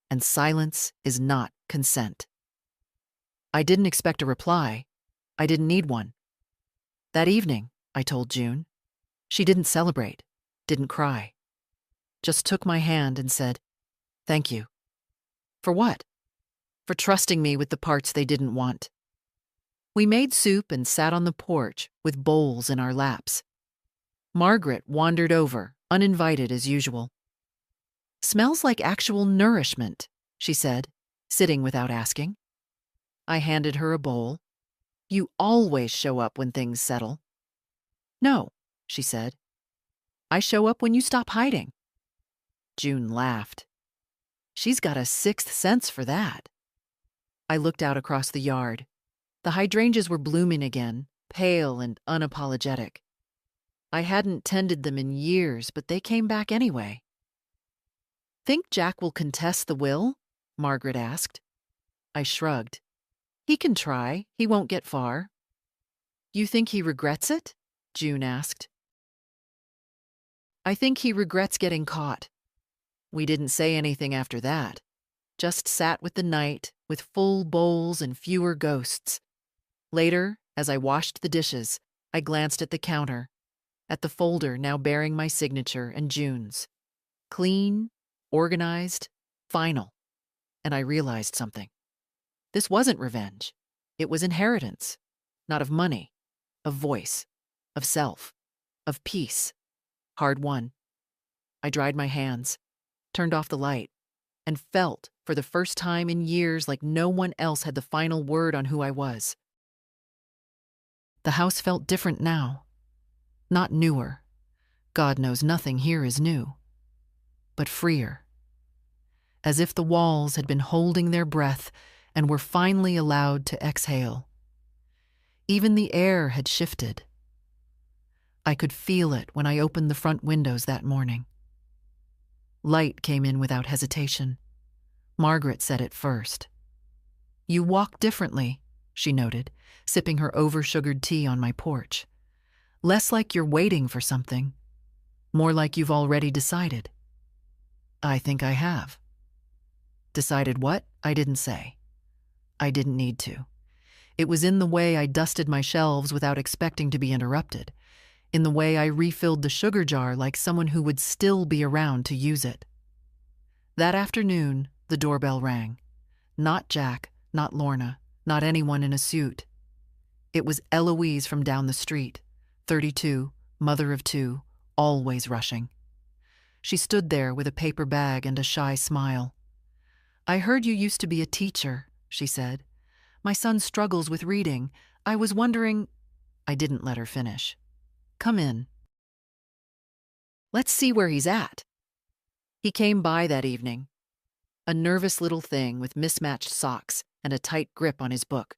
and silence is not consent. I didn't expect a reply. I didn't need one. That evening, I told June. She didn't celebrate, didn't cry. Just took my hand and said, "Thank you." For what? For trusting me with the parts they didn't want. We made soup and sat on the porch with bowls in our laps. Margaret wandered over, uninvited as usual. "Smells like actual nourishment," she said, sitting without asking. I handed her a bowl. "You always show up when things settle." "No," she said. "I show up when you stop hiding." June laughed. She's got a sixth sense for that. I looked out across the yard. The hydrangeas were blooming again, pale and unapologetic. I hadn't tended them in years, but they came back anyway. "Think Jack will contest the will?" Margaret asked. I shrugged. "He can try. He won't get far." "You think he regrets it?" June asked. "I think he regrets getting caught." We didn't say anything after that. Just sat with the night, with full bowls and fewer ghosts. Later, as I washed the dishes, I glanced at the counter, at the folder now bearing my signature and June's. Clean, organized, final. And I realized something. This wasn't revenge. It was inheritance. Not of money, of voice, of self, of peace. Hard won. I dried my hands, turned off the light, and felt, for the first time in years, like no one else had the final word on who I was. The house felt different now. Not newer. God knows nothing here is new. But freer. As if the walls had been holding their breath and were finally allowed to exhale. Even the air had shifted. I could feel it when I opened the front windows that morning. Light came in without hesitation. Margaret said it first. "You walk differently," she noted, sipping her over-sugared tea on my porch. "Less like you're waiting for something. More like you've already decided." I think I have. Decided what? I didn't say. I didn't need to. It was in the way I dusted my shelves without expecting to be interrupted, in the way I refilled the sugar jar like someone who would still be around to use it. That afternoon, the doorbell rang. Not Jack, not Lorna, not anyone in a suit. It was Eloise from down the street, 32, mother of 2, always rushing. She stood there with a paper bag and a shy smile. "I heard you used to be a teacher," she said. "My son struggles with reading. I was wondering—" I didn't let her finish. "Come in. Let's see where he's at." He came by that evening, a nervous little thing with mismatched socks and a tight grip on his book.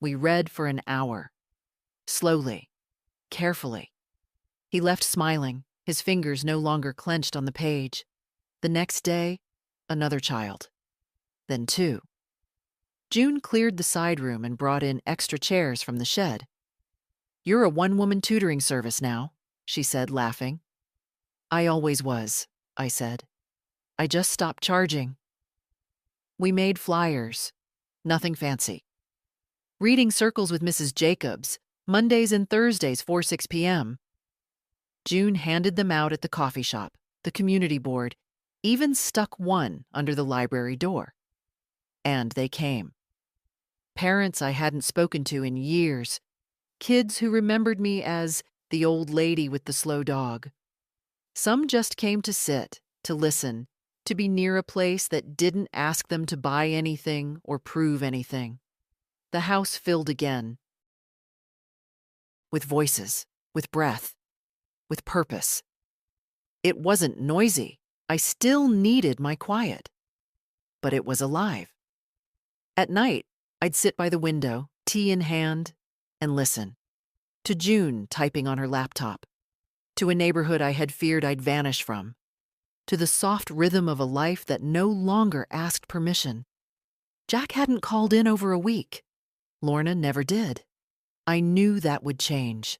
We read for an hour. Slowly, carefully. He left smiling, his fingers no longer clenched on the page. The next day, another child. Then 2. June cleared the side room and brought in extra chairs from the shed. "You're a one-woman tutoring service now," she said, laughing. "I always was," I said. I just stopped charging. We made flyers. Nothing fancy. Reading circles with Mrs. Jacobs, Mondays and Thursdays, 4-6 p.m. June handed them out at the coffee shop, the community board, even stuck one under the library door. And they came. Parents I hadn't spoken to in years. Kids who remembered me as the old lady with the slow dog. Some just came to sit, to listen, to be near a place that didn't ask them to buy anything or prove anything. The house filled again. With voices, with breath, with purpose. It wasn't noisy. I still needed my quiet. But it was alive. At night, I'd sit by the window, tea in hand, and listen. To June typing on her laptop. To a neighborhood I had feared I'd vanish from. To the soft rhythm of a life that no longer asked permission. Jack hadn't called in over a week. Lorna never did. I knew that would change.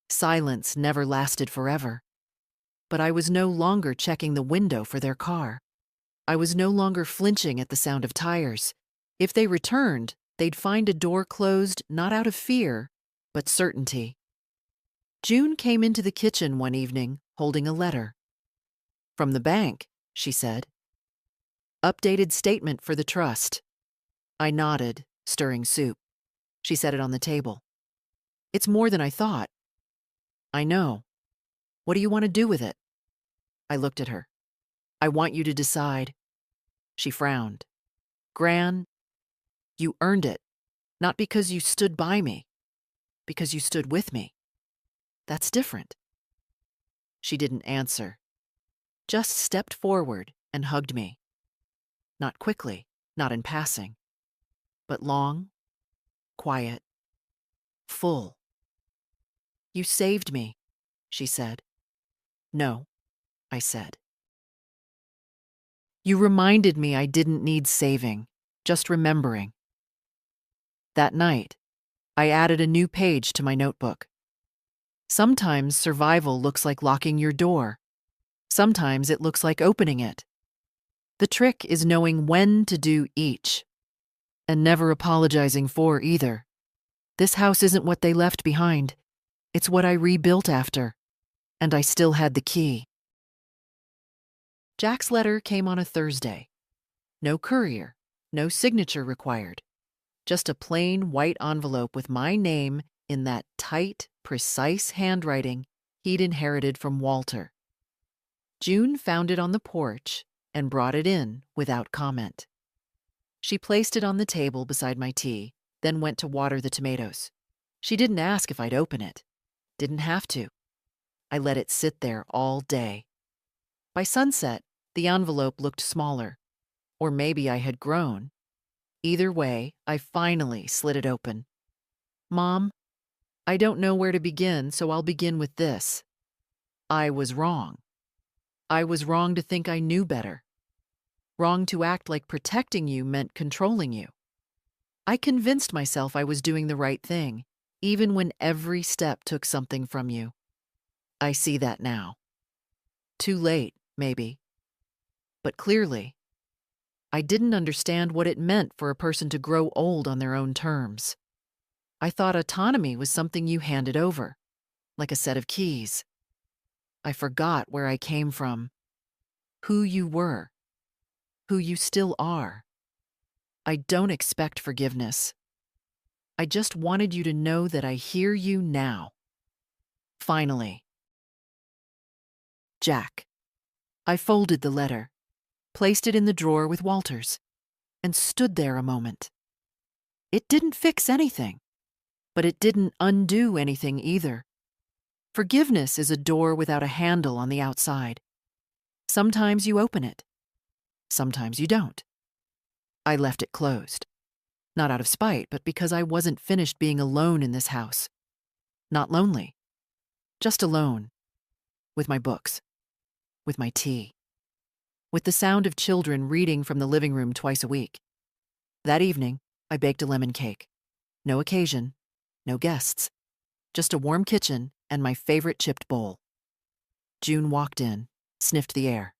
Silence never lasted forever. But I was no longer checking the window for their car. I was no longer flinching at the sound of tires. If they returned, they'd find a door closed not out of fear, but certainty. June came into the kitchen one evening, holding a letter. From the bank, she said. Updated statement for the trust. I nodded, stirring soup. She set it on the table. It's more than I thought. I know. What do you want to do with it? I looked at her. I want you to decide. She frowned. Gran, you earned it, not because you stood by me, because you stood with me. That's different. She didn't answer, just stepped forward and hugged me. Not quickly, not in passing, but long, quiet, full. You saved me, she said. No, I said. You reminded me I didn't need saving, just remembering. That night, I added a new page to my notebook. Sometimes survival looks like locking your door. Sometimes it looks like opening it. The trick is knowing when to do each. And never apologizing for either. This house isn't what they left behind. It's what I rebuilt after. And I still had the key. Jack's letter came on a Thursday. No courier, no signature required. Just a plain white envelope with my name in that tight, precise handwriting he'd inherited from Walter. June found it on the porch and brought it in without comment. She placed it on the table beside my tea, then went to water the tomatoes. She didn't ask if I'd open it. Didn't have to. I let it sit there all day. By sunset, the envelope looked smaller. Or maybe I had grown. Either way, I finally slid it open. Mom, I don't know where to begin, so I'll begin with this. I was wrong. I was wrong to think I knew better. Wrong to act like protecting you meant controlling you. I convinced myself I was doing the right thing, even when every step took something from you. I see that now. Too late, maybe. But clearly, I didn't understand what it meant for a person to grow old on their own terms. I thought autonomy was something you handed over, like a set of keys. I forgot where I came from, who you were, who you still are. I don't expect forgiveness. I just wanted you to know that I hear you now. Finally. Jack. I folded the letter, placed it in the drawer with Walter's, and stood there a moment. It didn't fix anything, but it didn't undo anything either. Forgiveness is a door without a handle on the outside. Sometimes you open it. Sometimes you don't. I left it closed. Not out of spite, but because I wasn't finished being alone in this house. Not lonely. Just alone. With my books. With my tea. With the sound of children reading from the living room twice a week. That evening, I baked a lemon cake. No occasion, no guests. Just a warm kitchen and my favorite chipped bowl. June walked in, sniffed the air.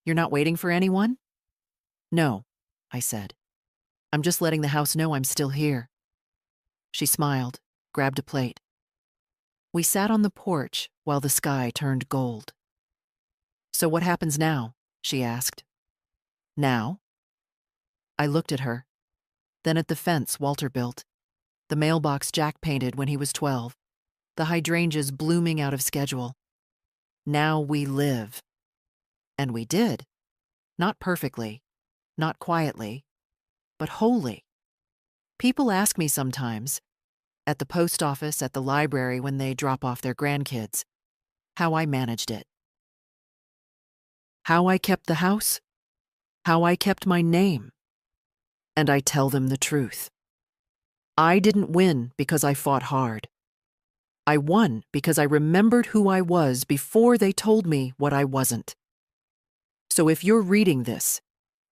You're not waiting for anyone? No, I said. I'm just letting the house know I'm still here. She smiled, grabbed a plate. We sat on the porch while the sky turned gold. So what happens now? She asked. Now? I looked at her, then at the fence Walter built, the mailbox Jack painted when he was 12, the hydrangeas blooming out of schedule. Now we live. And we did. Not perfectly, not quietly, but wholly. People ask me sometimes, at the post office, at the library when they drop off their grandkids, how I managed it. How I kept the house, how I kept my name. And I tell them the truth. I didn't win because I fought hard. I won because I remembered who I was before they told me what I wasn't. So if you're reading this,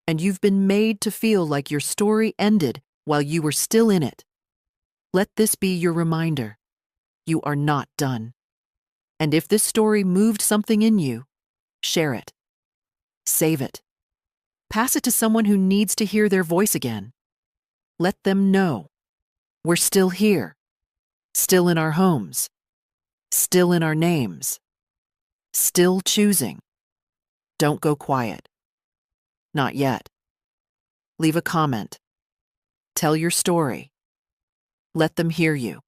and you've been made to feel like your story ended while you were still in it, let this be your reminder. You are not done. And if this story moved something in you, share it. Save it. Pass it to someone who needs to hear their voice again. Let them know. We're still here. Still in our homes. Still in our names. Still choosing. Don't go quiet. Not yet. Leave a comment. Tell your story. Let them hear you.